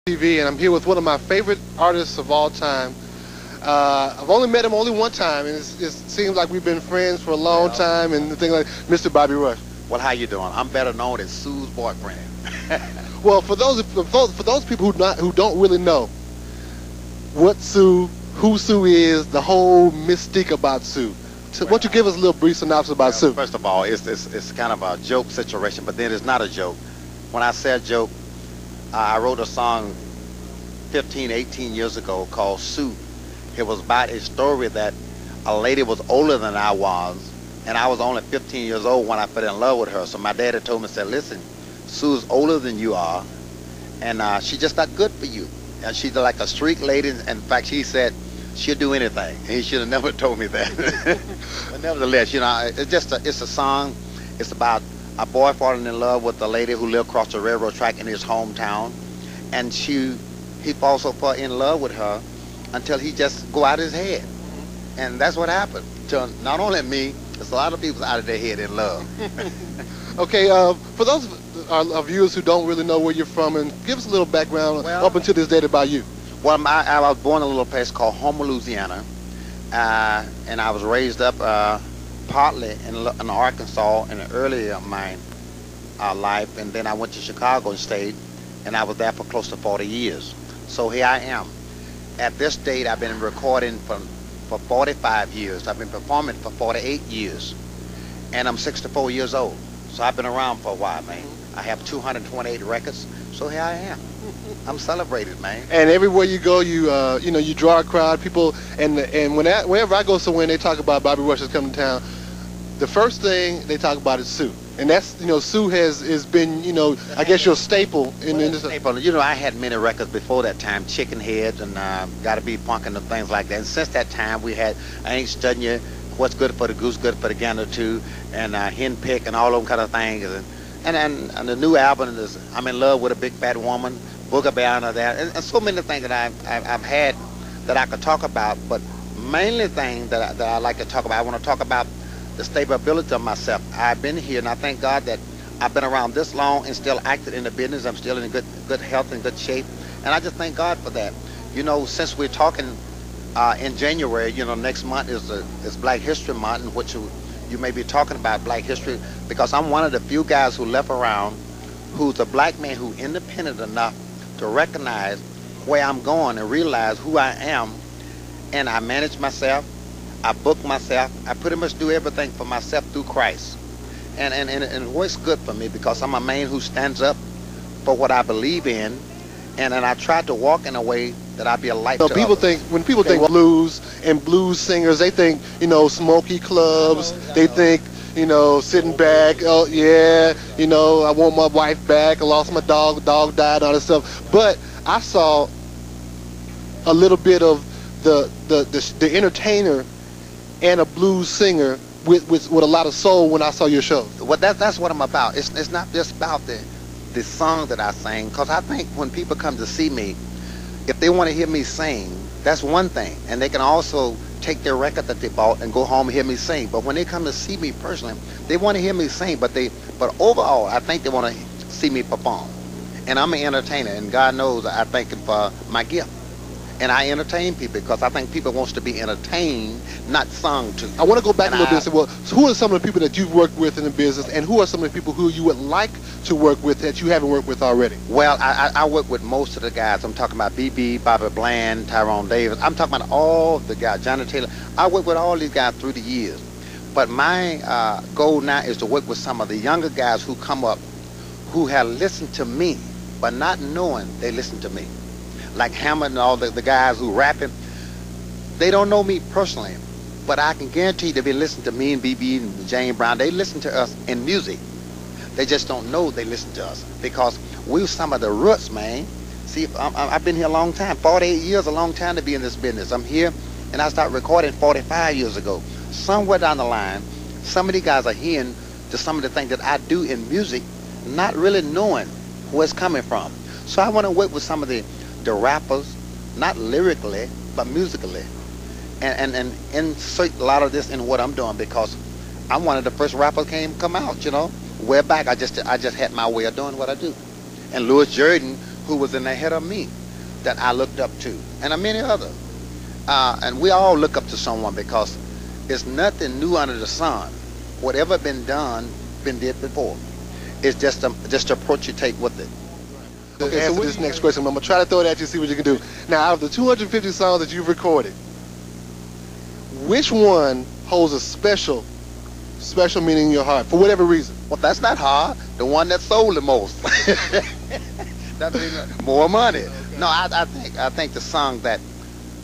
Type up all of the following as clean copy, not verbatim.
TV, and I'm here with one of my favorite artists of all time. I've only met him one time, and it seems like we've been friends for a long time, and things like Mr. Bobby Rush. Well, how you doing? I'm better known as Sue's boyfriend. Well, for those people who don't really know what Sue, who Sue is, the whole mystique about Sue. So, why don't you give us a little brief synopsis about Sue? First of all, it's kind of a joke situation, but then it's not a joke. When I say a joke, I wrote a song 15, 18 years ago called Sue. It was about a story that a lady was older than I was, and I was only 15 years old when I fell in love with her. So my daddy told me, said, listen, Sue's older than you are, and she's just not good for you. And she's like a street lady. In fact, she said she'll do anything. And he should have never told me that. But nevertheless, you know, it's a song. It's about a boy falling in love with a lady who lived across the railroad track in his hometown, and he falls so far in love with her until he just go out his head, and that's what happened to not only me. There's a lot of people out of their head in love. Okay, for those our viewers who don't really know where you're from, and give us a little background up until this date about you. Well, I was born in a little place called Homer, Louisiana, and I was raised up partly in Arkansas in the early of my life, and then I went to Chicago and stayed, and I was there for close to 40 years. So here I am. At this date, I've been recording for 45 years. I've been performing for 48 years, and I'm 64 years old. So I've been around for a while, man. I have 228 records, so here I am. I'm celebrated, man. And everywhere you go, you draw a crowd. People, and whenever I go somewhere and they talk about Bobby Rush is coming to town, the first thing they talk about is Sue. And that's, Sue has been, I guess your staple in this. Staple. You know, I had many records before that time, Chicken Heads and Gotta Be Punkin' and things like that. And since that time, we had I Ain't Studying You, What's Good for the Goose, Good for the Gander Too, and Hen Pick and all those kind of things. And the new album is I'm in Love with a Big Fat Woman, Booger Bear and that, and so many things that I've had that I could talk about. But mainly thing that I like to talk about, I want to talk about the stability of myself. I've been here, and I thank God that I've been around this long and still active in the business. I'm still in good health and good shape, and I just thank God for that. Since we're talking in January, next month is Black History Month, in which you may be talking about Black history, because I'm one of the few guys who left around who's a black man who's independent enough to recognize where I'm going and realize who I am, and I manage myself. I book myself. I pretty much do everything for myself through Christ. And it works good for me because I'm a man who stands up for what I believe in, and I try to walk in a way that I be a light to people others. When people think blues and blues singers, they think, smoky clubs. They think, sitting back, oh yeah, I want my wife back, I lost my dog died, all this stuff. But I saw a little bit of the entertainer and a blues singer with a lot of soul when I saw your show. Well, that's what I'm about. It's not just about the song that I sing, because I think when people come to see me, if they want to hear me sing, that's one thing, and they can also take their record that they bought and go home and hear me sing. But when they come to see me personally, they want to hear me sing, but overall, I think they want to see me perform. And I'm an entertainer, and God knows I thank Him for my gift. And I entertain people because I think people wants to be entertained, not sung to. I want to go back a little bit and say, well, so who are some of the people that you've worked with in the business, and who are some of the people who you would like to work with that you haven't worked with already? Well, I work with most of the guys. I'm talking about BB, Bobby Bland, Tyrone Davis. I'm talking about all the guys, Johnny Taylor. I work with all these guys through the years. But my goal now is to work with some of the younger guys who come up who have listened to me, but not knowing they listen to me. Like Hammond and all the guys who rapping, they don't know me personally, but I can guarantee they've been listening to me and BB and Jane Brown. They listen to us in music. They just don't know they listen to us because we're some of the roots, man. See, I've been here a long time. 48 years, a long time to be in this business. I'm here, and I started recording 45 years ago. Somewhere down the line, some of these guys are hearing to some of the things that I do in music, not really knowing where it's coming from. So I want to work with some of the rappers, not lyrically, but musically, and insert a lot of this in what I'm doing, because I'm one of the first rappers come out, way back. I just had my way of doing what I do. And Louis Jordan, who was in the head of me that I looked up to, and many others. And we all look up to someone because it's nothing new under the sun. Whatever been done, been did before. It's just the approach you take with it. Okay, answer this next question. I'm going to try to throw it at you, see what you can do. Now, out of the 250 songs that you've recorded, which one holds a special meaning in your heart, for whatever reason? Well, that's not hard. The one that sold the most. That means more money. Okay. No, I think the song that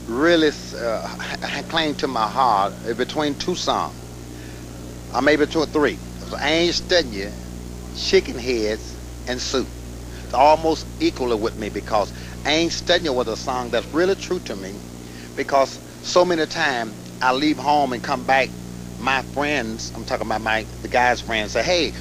really claimed to my heart is between two songs, or maybe two or three. I Ain't Studying You, Chicken Heads, and Soup. It's almost equal with me because I Ain't Studying You was a song that's really true to me, because so many times I leave home and come back, my friends, I'm talking about the guy's friends, say, hey,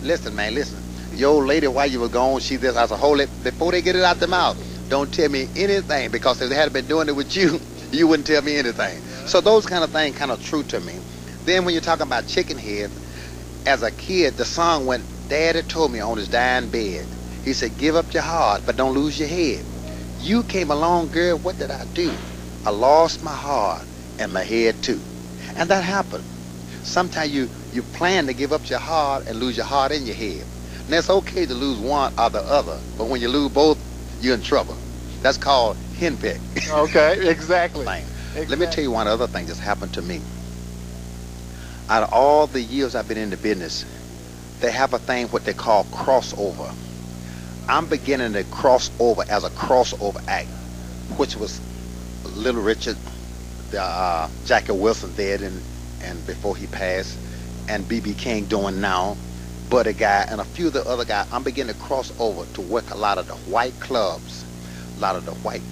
listen, man, listen. Your old lady, while you were gone, she this. I said, hold it, before they get it out their mouth, don't tell me anything, because if they had been doing it with you, you wouldn't tell me anything. So those kind of things kind of true to me. Then when you're talking about Chicken Head, as a kid, the song went, Daddy told me on his dying bed, he said, give up your heart, but don't lose your head. You came along, girl, what did I do? I lost my heart and my head too. And that happened. Sometimes you plan to give up your heart and lose your heart and your head. And it's okay to lose one or the other, but when you lose both, you're in trouble. That's called henpeck. Okay, exactly. Let me tell you one other thing that's happened to me. Out of all the years I've been in the business, they have a thing what they call crossover. I'm beginning to cross over as a crossover act, which was Little Richard, Jackie Wilson did, and before he passed, and B.B. King doing now, Buddy Guy, and a few of the other guys. I'm beginning to cross over to work a lot of the white clubs, a lot of the white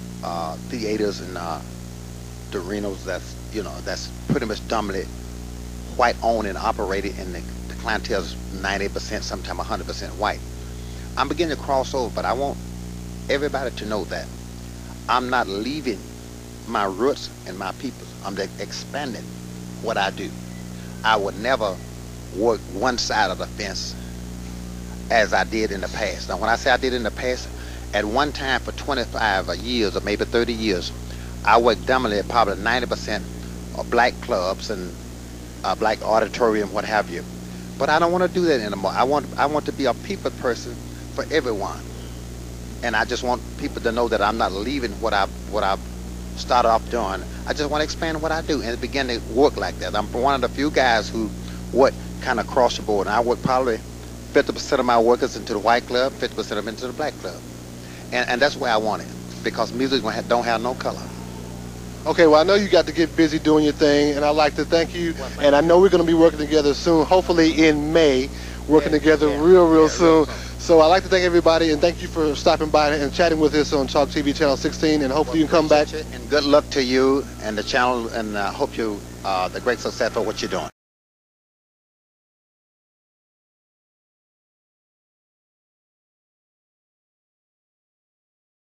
theaters and the arenas that's pretty much dominantly white owned and operated, and the clientele is 90%, sometimes 100% white. I'm beginning to cross over, but I want everybody to know that I'm not leaving my roots and my people. I'm expanding what I do. I would never work one side of the fence as I did in the past. Now, when I say I did in the past, at one time for 25 years or maybe 30 years, I worked dominantly at probably 90% of black clubs and black auditorium, what have you. But I don't want to do that anymore. I want to be a people person for everyone, and I just want people to know that I'm not leaving what I've started off doing. I just want to expand what I do and begin to work like that. I'm one of the few guys who work kind of cross the board, and I work probably 50% of my workers into the white club, 50% of them into the black club, and that's where I want it, because music don't have no color. Okay, well, I know you got to get busy doing your thing, and I'd like to thank you. And I know we're going to be working together soon, hopefully in May, working together real soon. So I'd like to thank everybody, and thank you for stopping by and chatting with us on Talk TV Channel 16, and hopefully you can come back. And good luck to you and the channel, and hope you the great success for what you're doing.